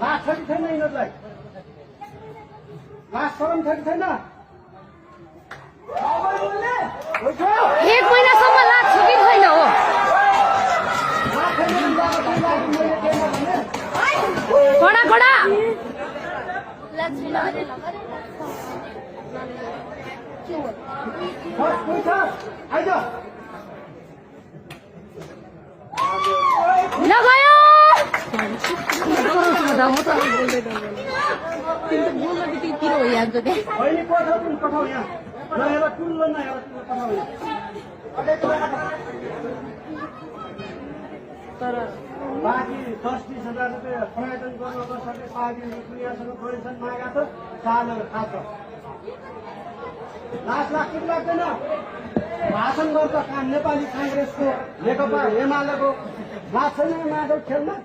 last छ कि छैन यिनीहरूलाई लास्ट शरम छ कि छैन एक महिनासम्म लाग्छ कि छैन हो कडा कडा लगायो तर बाँकी 10-20 हजार रुपियाँ पर्यटन गर्न नसके पार्टीहरू दुनियाँसँग डोनेसन मागेको छ चालहरू खान्छ लाज लाग्छ कि लाग्दैन भाषण गर्छ नेपाली काङ्ग्रेसको नेकपा एमालेको लाग्छ नि माधव खेलमा